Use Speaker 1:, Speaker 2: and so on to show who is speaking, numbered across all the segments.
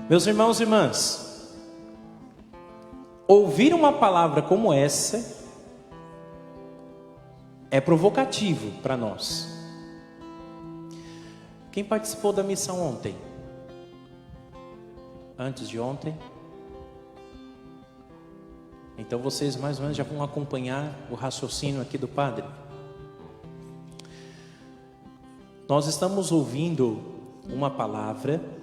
Speaker 1: Meus irmãos e irmãs, ouvir uma palavra como essa é provocativo para nós. Quem participou da missão ontem? Antes de ontem? Então vocês mais ou menos já vão acompanhar o raciocínio aqui do padre. Nós estamos ouvindo uma palavra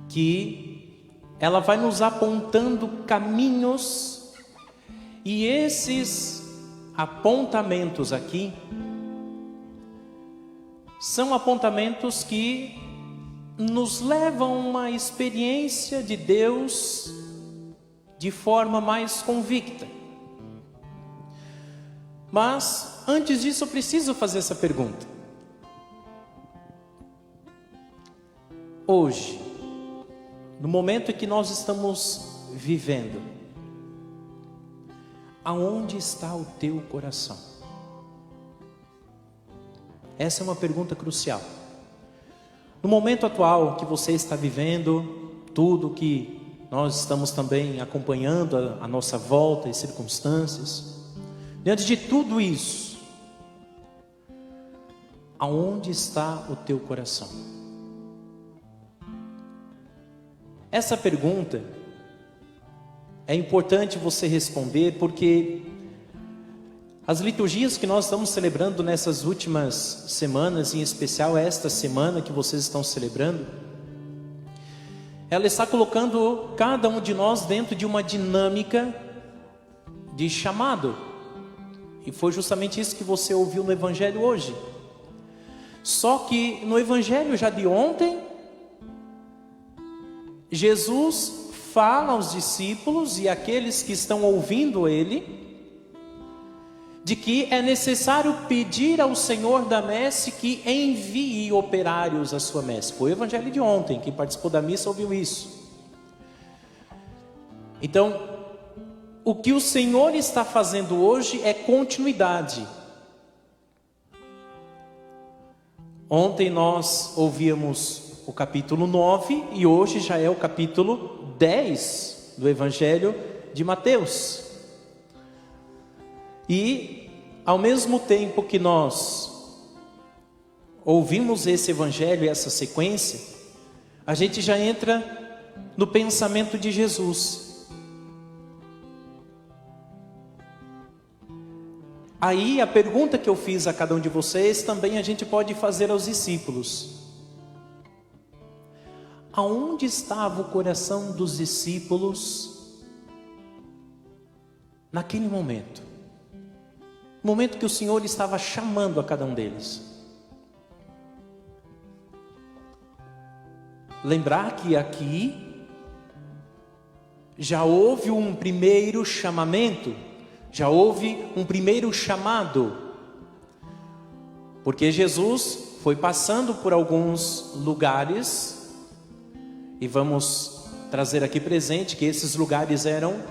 Speaker 1: que ela vai nos apontando caminhos, e esses apontamentos aqui são apontamentos que nos levam a uma experiência de Deus de forma mais convicta. Mas antes disso eu preciso fazer essa pergunta. Hoje, no momento em que nós estamos vivendo, aonde está o teu coração? Essa é uma pergunta crucial. No momento atual que você está vivendo, tudo que nós estamos também acompanhando a nossa volta e circunstâncias, diante de tudo isso, aonde está o teu coração? Essa pergunta é importante você responder, porque as liturgias que nós estamos celebrando nessas últimas semanas, em especial esta semana que vocês estão celebrando, ela está colocando cada um de nós dentro de uma dinâmica de chamado. E foi justamente isso que você ouviu no Evangelho hoje. Só que no Evangelho já de ontem, Jesus fala aos discípulos e àqueles que estão ouvindo Ele, de que é necessário pedir ao Senhor da messe que envie operários à sua messe. Foi o Evangelho de ontem, quem participou da missa ouviu isso. Então, o que o Senhor está fazendo hoje é continuidade. Ontem nós ouvíamos o capítulo 9 e hoje já é o capítulo 10 do Evangelho de Mateus. E ao mesmo tempo que nós ouvimos esse Evangelho e essa sequência, a gente já entra no pensamento de Jesus. Aí a pergunta que eu fiz a cada um de vocês, também a gente pode fazer aos discípulos. Aonde estava o coração dos discípulos naquele momento? No momento que o Senhor estava chamando a cada um deles. Lembrar que aqui já houve um primeiro chamamento, já houve um primeiro chamado, porque Jesus foi passando por alguns lugares, e vamos trazer aqui presente que esses lugares eram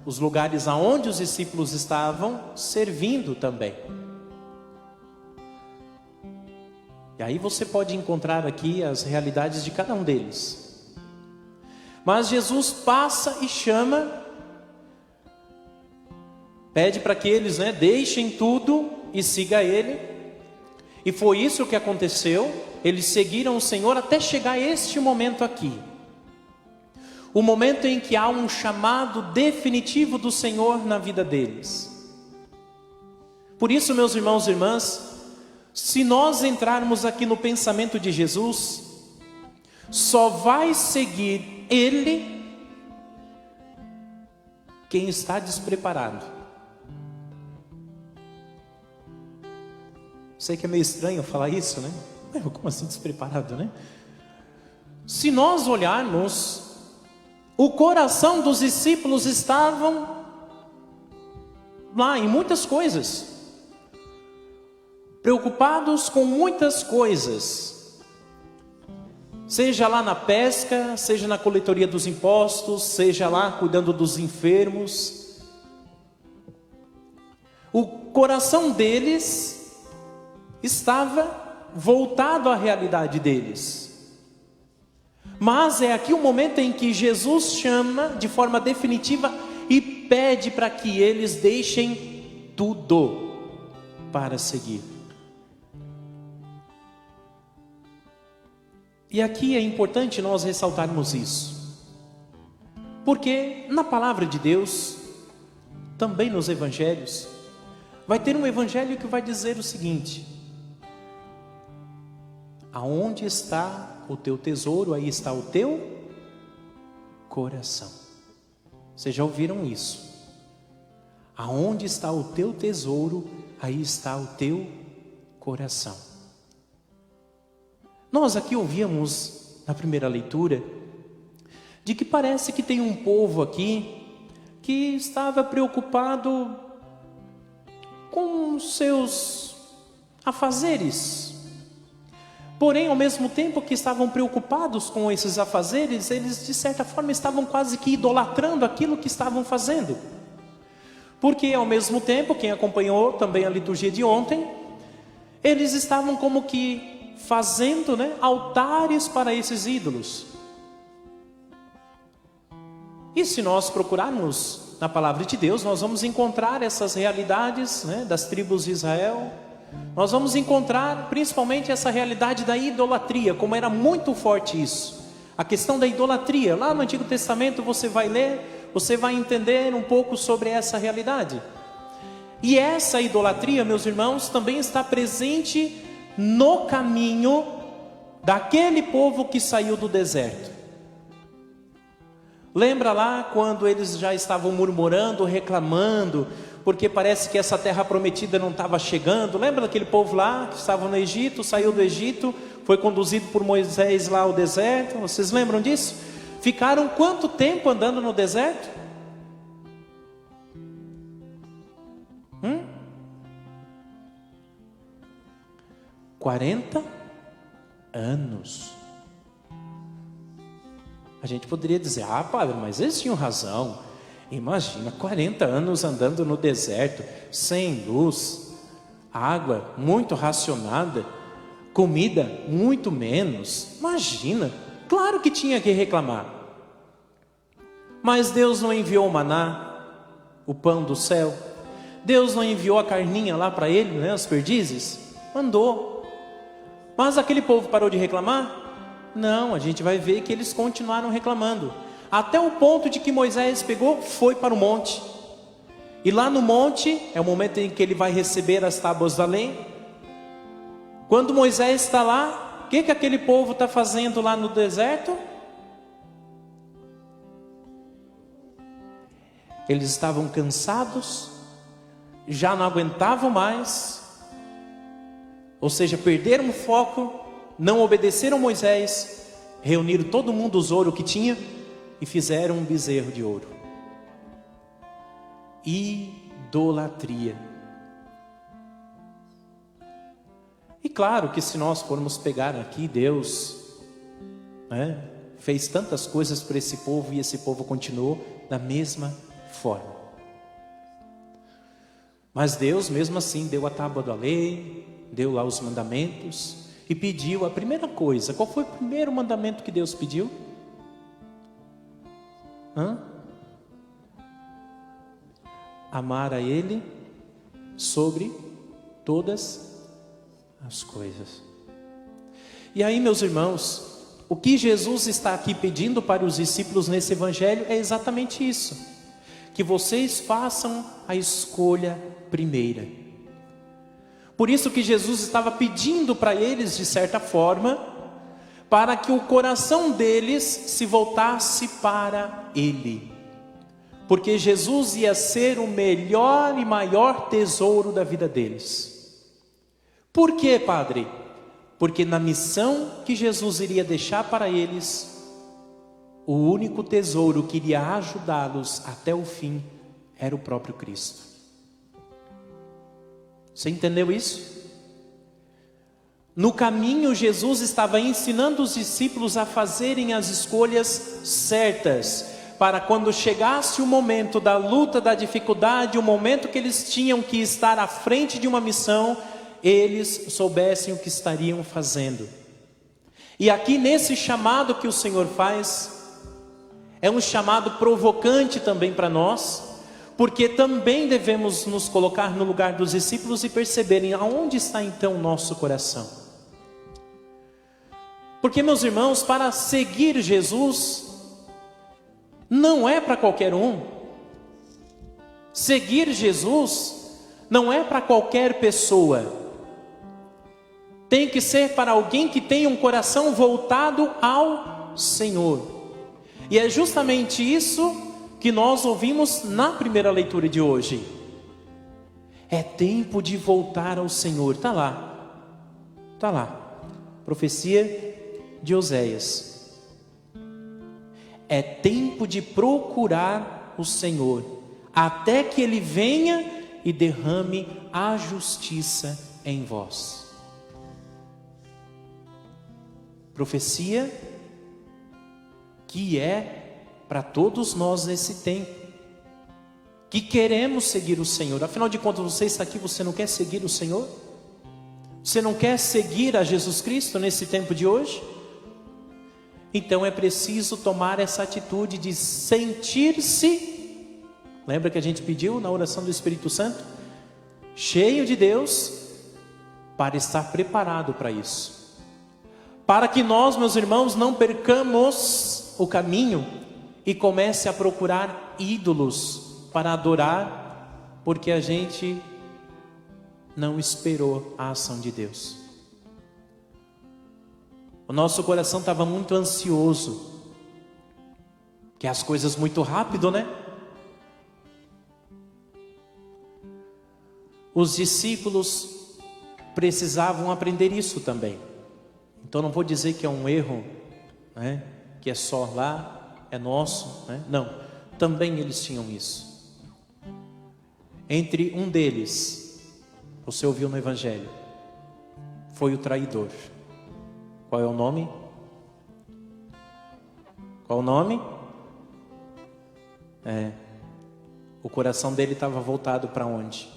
Speaker 1: os lugares aonde os discípulos estavam servindo também. E aí você pode encontrar aqui as realidades de cada um deles. Mas Jesus passa e chama, pede para que eles deixem tudo e sigam Ele. E foi isso que aconteceu. Eles seguiram o Senhor até chegar a este momento aqui. O momento em que há um chamado definitivo do Senhor na vida deles. Por isso, meus irmãos e irmãs, se nós entrarmos aqui no pensamento de Jesus, só vai seguir Ele quem está despreparado. Sei que é meio estranho falar isso, né? Como assim despreparado, né? Se nós olharmos, o coração dos discípulos estavam lá em muitas coisas, preocupados com muitas coisas, seja lá na pesca, seja na coletoria dos impostos, seja lá cuidando dos enfermos. O coração deles estava voltado à realidade deles. Mas é aqui o momento em que Jesus chama de forma definitiva e pede para que eles deixem tudo para seguir. E aqui é importante nós ressaltarmos isso, porque na palavra de Deus, também nos evangelhos, vai ter um evangelho que vai dizer o seguinte: aonde está o teu tesouro, aí está o teu coração. Vocês já ouviram isso? Aonde está o teu tesouro, aí está o teu coração. Nós aqui ouvimos na primeira leitura de que parece que tem um povo aqui que estava preocupado com os seus afazeres. Porém, ao mesmo tempo que estavam preocupados com esses afazeres, eles de certa forma estavam quase que idolatrando aquilo que estavam fazendo. Porque ao mesmo tempo, quem acompanhou também a liturgia de ontem, eles estavam como que fazendo, altares para esses ídolos. E se nós procurarmos na palavra de Deus, nós vamos encontrar essas realidades, das tribos de Israel. Nós vamos encontrar principalmente essa realidade da idolatria, como era muito forte isso. A questão da idolatria, lá no Antigo Testamento você vai ler, você vai entender um pouco sobre essa realidade. E essa idolatria, meus irmãos, também está presente no caminho daquele povo que saiu do deserto. Lembra lá quando eles já estavam murmurando, reclamando, porque parece que essa terra prometida não estava chegando? Lembra daquele povo lá que estava no Egito, saiu do Egito, foi conduzido por Moisés lá ao deserto? Vocês lembram disso? Ficaram quanto tempo andando no deserto? 40 anos. A gente poderia dizer: ah, padre, mas eles tinham razão. Imagina, 40 anos andando no deserto, sem luz, água muito racionada, comida muito menos. Imagina, claro que tinha que reclamar. Mas Deus não enviou o maná, o pão do céu. Deus não enviou a carninha lá para ele, as perdizes? Mandou. Mas aquele povo parou de reclamar? Não, a gente vai ver que eles continuaram reclamando. Até o ponto de que Moisés pegou, foi para o monte. E lá no monte, é o momento em que ele vai receber as tábuas da lei. Quando Moisés está lá, o que aquele povo está fazendo lá no deserto? Eles estavam cansados, já não aguentavam mais. Ou seja, perderam o foco, não obedeceram Moisés, reuniram todo mundo os ouro que tinha e fizeram um bezerro de ouro. Idolatria. E claro que se nós formos pegar aqui, Deus fez tantas coisas para esse povo e esse povo continuou da mesma forma. Mas Deus mesmo assim deu a tábua da lei, deu lá os mandamentos e pediu a primeira coisa. Qual foi o primeiro mandamento que Deus pediu? Amar a Ele sobre todas as coisas. E aí, meus irmãos, o que Jesus está aqui pedindo para os discípulos nesse evangelho é exatamente isso: que vocês façam a escolha primeira. Por isso que Jesus estava pedindo para eles, de certa forma, para que o coração deles se voltasse para Ele. Porque Jesus ia ser o melhor e maior tesouro da vida deles. Por quê, Padre? Porque na missão que Jesus iria deixar para eles, o único tesouro que iria ajudá-los até o fim era o próprio Cristo. Você entendeu isso? No caminho, Jesus estava ensinando os discípulos a fazerem as escolhas certas, para quando chegasse o momento da luta, da dificuldade, o momento que eles tinham que estar à frente de uma missão, eles soubessem o que estariam fazendo. E aqui nesse chamado que o Senhor faz, é um chamado provocante também para nós, porque também devemos nos colocar no lugar dos discípulos e perceberem aonde está então o nosso coração. Porque, meus irmãos, para seguir Jesus, não é para qualquer um. Seguir Jesus não é para qualquer pessoa. Tem que ser para alguém que tem um coração voltado ao Senhor. E é justamente isso que nós ouvimos na primeira leitura de hoje. É tempo de voltar ao Senhor. Está lá. Profecia de Oséias. É tempo de procurar o Senhor, até que Ele venha e derrame a justiça em vós. Profecia que é para todos nós nesse tempo, que queremos seguir o Senhor. Afinal de contas, você está aqui, você não quer seguir o Senhor? Você não quer seguir a Jesus Cristo nesse tempo de hoje? Então é preciso tomar essa atitude de sentir-se, lembra que a gente pediu na oração do Espírito Santo? Cheio de Deus, para estar preparado para isso. Para que nós, meus irmãos, não percamos o caminho e comece a procurar ídolos para adorar, porque a gente não esperou a ação de Deus. O nosso coração estava muito ansioso, que as coisas muito rápido, né? Os discípulos precisavam aprender isso também. Então não vou dizer que é um erro, né? Que é só lá, é nosso, né? Não, também eles tinham isso. Entre um deles, você ouviu no Evangelho, foi o traidor. Qual é o nome? Qual o nome? O coração dele estava voltado para onde?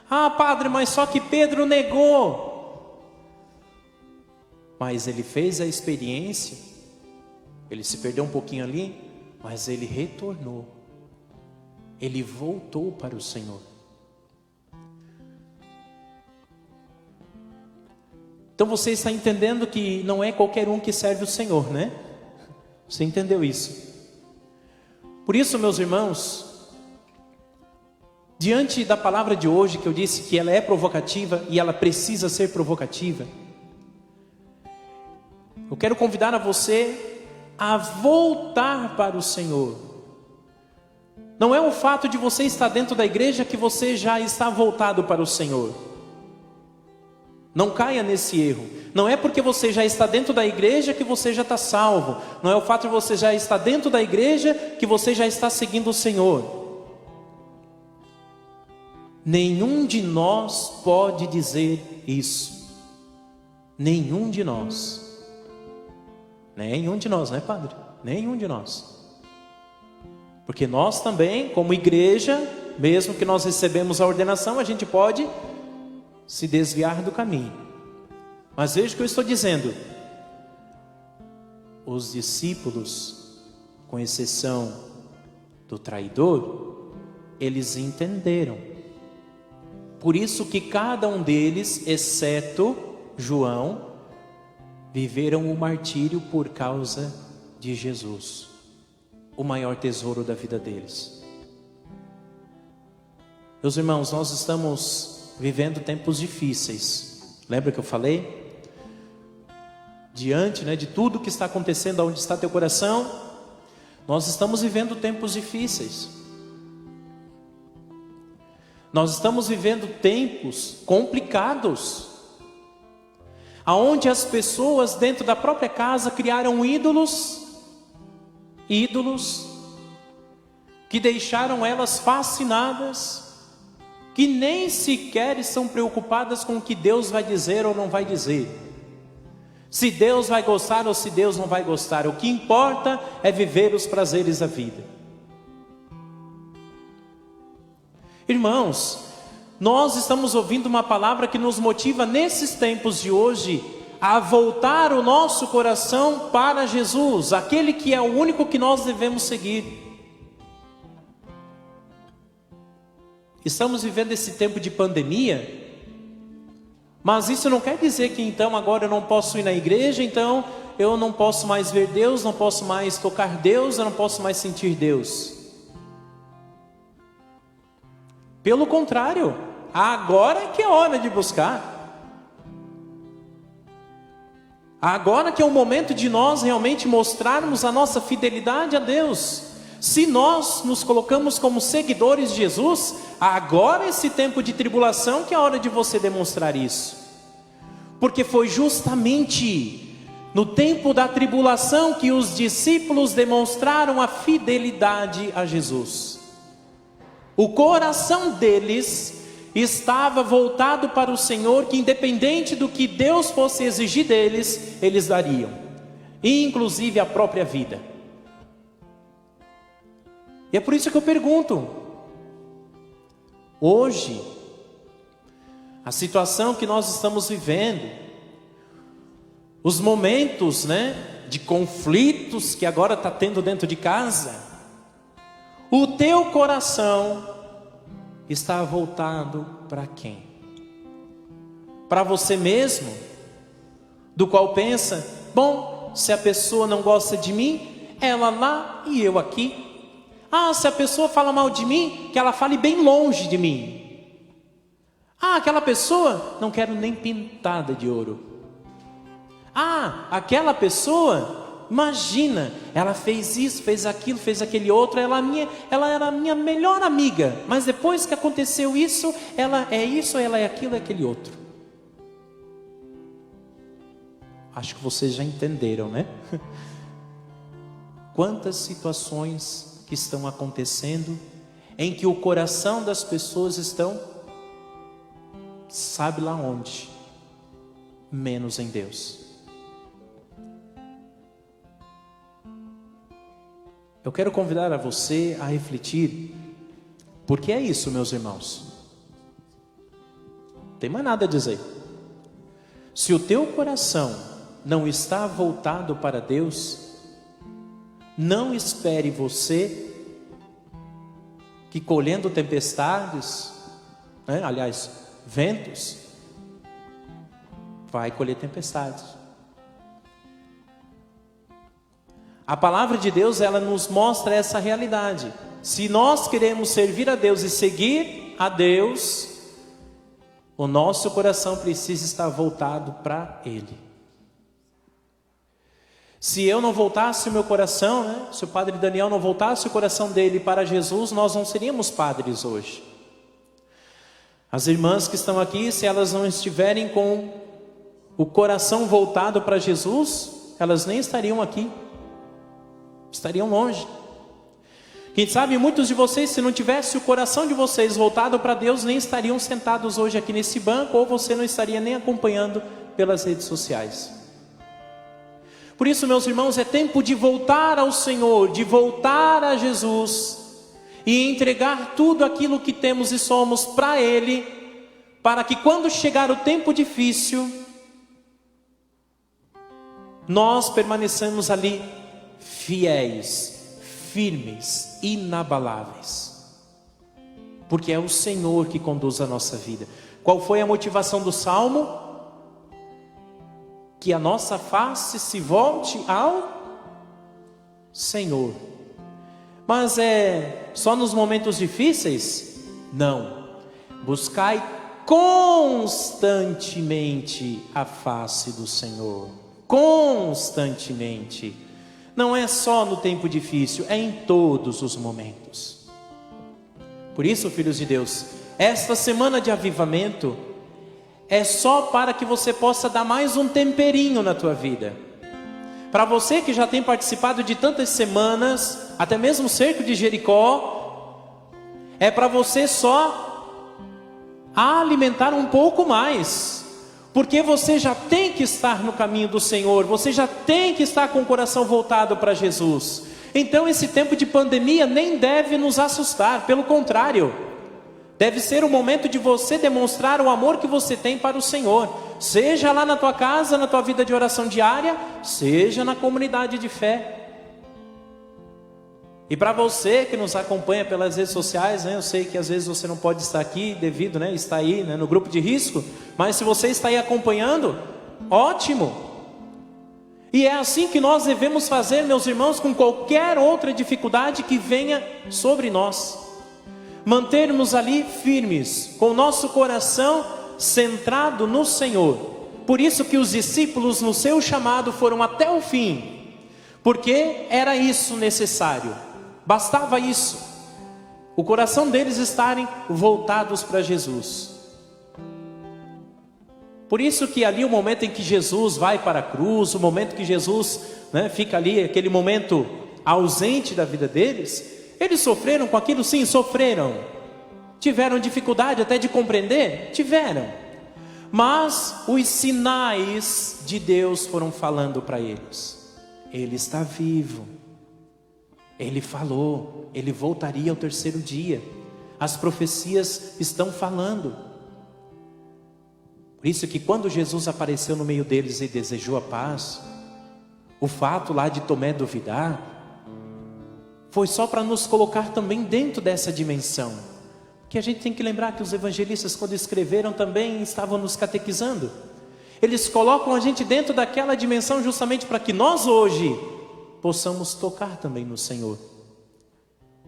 Speaker 1: Ah, padre, mas só que Pedro negou. Mas ele fez a experiência, ele se perdeu um pouquinho ali, mas ele retornou. Ele voltou para o Senhor. Então você está entendendo que não é qualquer um que serve o Senhor, né? Você entendeu isso? Por isso, meus irmãos, diante da palavra de hoje, que eu disse que ela é provocativa e ela precisa ser provocativa, eu quero convidar a você a voltar para o Senhor. Não é o fato de você estar dentro da igreja que você já está voltado para o Senhor. Não caia nesse erro. Não é porque você já está dentro da igreja que você já está salvo. Não é o fato de você já estar dentro da igreja que você já está seguindo o Senhor. Nenhum de nós pode dizer isso. Nenhum de nós. Nenhum de nós, né, padre? Nenhum de nós. Porque nós também, como igreja, mesmo que nós recebemos a ordenação, a gente pode se desviar do caminho. Mas veja o que eu estou dizendo. Os discípulos, com exceção do traidor, eles entenderam. Por isso que cada um deles, exceto João, viveram o martírio por causa de Jesus, o maior tesouro da vida deles. Meus irmãos, nós estamos vivendo tempos difíceis. Lembra que eu falei? Diante, de tudo que está acontecendo, onde está teu coração, nós estamos vivendo tempos difíceis. Nós estamos vivendo tempos complicados, aonde as pessoas dentro da própria casa criaram ídolos que deixaram elas fascinadas, que nem sequer estão preocupadas com o que Deus vai dizer ou não vai dizer, se Deus vai gostar ou se Deus não vai gostar. O que importa é viver os prazeres da vida. Irmãos, nós estamos ouvindo uma palavra que nos motiva nesses tempos de hoje a voltar o nosso coração para Jesus, aquele que é o único que nós devemos seguir. Estamos vivendo esse tempo de pandemia, mas isso não quer dizer que então agora eu não posso ir na igreja, então eu não posso mais ver Deus, não posso mais tocar Deus, eu não posso mais sentir Deus. Pelo contrário, agora é que é hora de buscar. Agora que é o momento de nós realmente mostrarmos a nossa fidelidade a Deus. Se nós nos colocamos como seguidores de Jesus, agora esse tempo de tribulação que é a hora de você demonstrar isso. Porque foi justamente no tempo da tribulação que os discípulos demonstraram a fidelidade a Jesus. O coração deles estava voltado para o Senhor, que independente do que Deus fosse exigir deles, eles dariam, inclusive a própria vida. E é por isso que eu pergunto, hoje, a situação que nós estamos vivendo, os momentos, de conflitos que agora está tendo dentro de casa, o teu coração está voltado para quem? Para você mesmo, do qual pensa, bom, se a pessoa não gosta de mim, ela lá e eu aqui. Se a pessoa fala mal de mim, que ela fale bem longe de mim. Aquela pessoa, não quero nem pintada de ouro. Aquela pessoa, imagina, ela fez isso, fez aquilo, fez aquele outro, ela era a minha melhor amiga, mas depois que aconteceu isso, ela é isso, ela é aquilo, é aquele outro. Acho que vocês já entenderam, né? Quantas situações que estão acontecendo, em que o coração das pessoas estão, sabe lá onde, menos em Deus. Eu quero convidar a você a refletir, porque é isso, meus irmãos. Não tem mais nada a dizer. Se o teu coração não está voltado para Deus, não espere você que colhendo tempestades, ventos, vai colher tempestades. A palavra de Deus, ela nos mostra essa realidade. Se nós queremos servir a Deus e seguir a Deus, o nosso coração precisa estar voltado para Ele. Se eu não voltasse o meu coração, se o padre Daniel não voltasse o coração dele para Jesus, nós não seríamos padres hoje. As irmãs que estão aqui, se elas não estiverem com o coração voltado para Jesus, elas nem estariam aqui, estariam longe. Quem sabe muitos de vocês, se não tivesse o coração de vocês voltado para Deus, nem estariam sentados hoje aqui nesse banco, ou você não estaria nem acompanhando pelas redes sociais. Por isso, meus irmãos, é tempo de voltar ao Senhor, de voltar a Jesus e entregar tudo aquilo que temos e somos para Ele, para que quando chegar o tempo difícil, nós permaneçamos ali fiéis, firmes, inabaláveis, porque é o Senhor que conduz a nossa vida. Qual foi a motivação do Salmo? Que a nossa face se volte ao Senhor. Mas é só nos momentos difíceis? Não. Buscai constantemente a face do Senhor. Constantemente. Não é só no tempo difícil, é em todos os momentos. Por isso, filhos de Deus, esta semana de avivamento é só para que você possa dar mais um temperinho na tua vida. Para você que já tem participado de tantas semanas, até mesmo o cerco de Jericó, é para você só alimentar um pouco mais, porque você já tem que estar no caminho do Senhor, você já tem que estar com o coração voltado para Jesus. Então esse tempo de pandemia nem deve nos assustar, pelo contrário, Deve ser o momento de você demonstrar o amor que você tem para o Senhor. Seja lá na tua casa, na tua vida de oração diária, seja na comunidade de fé. E para você que nos acompanha pelas redes sociais, né, eu sei que às vezes você não pode estar aqui devido, né, estar aí, né, no grupo de risco, mas se você está aí acompanhando, ótimo. E é assim que nós devemos fazer, meus irmãos, com qualquer outra dificuldade que venha sobre nós. Mantermos ali firmes, com o nosso coração centrado no Senhor. Por isso que os discípulos no seu chamado foram até o fim, porque era isso necessário, bastava isso, o coração deles estarem voltados para Jesus. Por isso que ali o momento em que Jesus vai para a cruz, o momento que Jesus, né, fica ali, aquele momento ausente da vida deles, eles sofreram com aquilo, sim, sofreram. Tiveram dificuldade até de compreender? Tiveram. Mas os sinais de Deus foram falando para eles. Ele está vivo. Ele falou, ele voltaria ao terceiro dia. As profecias estão falando. Por isso que quando Jesus apareceu no meio deles e desejou a paz, o fato lá de Tomé duvidar, foi só para nos colocar também dentro dessa dimensão. Que a gente tem que lembrar que os evangelistas, quando escreveram, também estavam nos catequizando. Eles colocam a gente dentro daquela dimensão justamente para que nós hoje possamos tocar também no Senhor,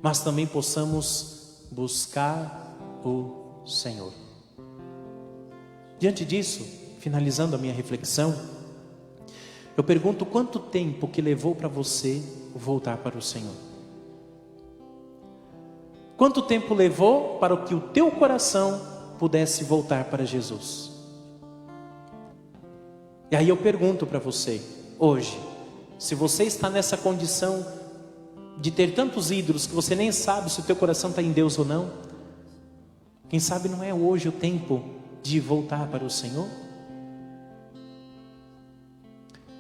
Speaker 1: mas também possamos buscar o Senhor. Diante disso, finalizando a minha reflexão, eu pergunto: quanto tempo que levou para você voltar para o Senhor? Quanto tempo levou para que o teu coração pudesse voltar para Jesus? E aí eu pergunto para você, hoje, se você está nessa condição de ter tantos ídolos que você nem sabe se o teu coração está em Deus ou não, quem sabe não é hoje o tempo de voltar para o Senhor?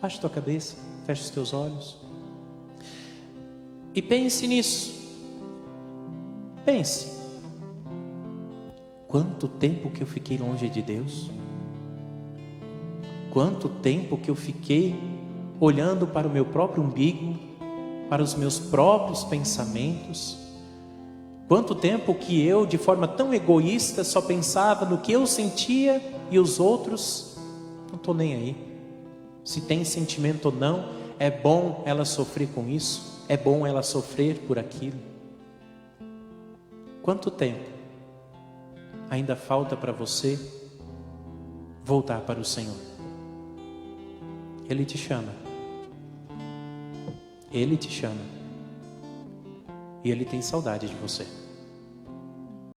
Speaker 1: Baixe tua cabeça, feche os teus olhos e pense nisso. Pense, quanto tempo que eu fiquei longe de Deus? Quanto tempo que eu fiquei olhando para o meu próprio umbigo, para os meus próprios pensamentos? Quanto tempo que eu, de forma tão egoísta, só pensava no que eu sentia e os outros, não estou nem aí. Se tem sentimento ou não, é bom ela sofrer com isso, é bom ela sofrer por aquilo. Quanto tempo ainda falta para você voltar para o Senhor? Ele te chama. Ele te chama. E Ele tem saudade de você.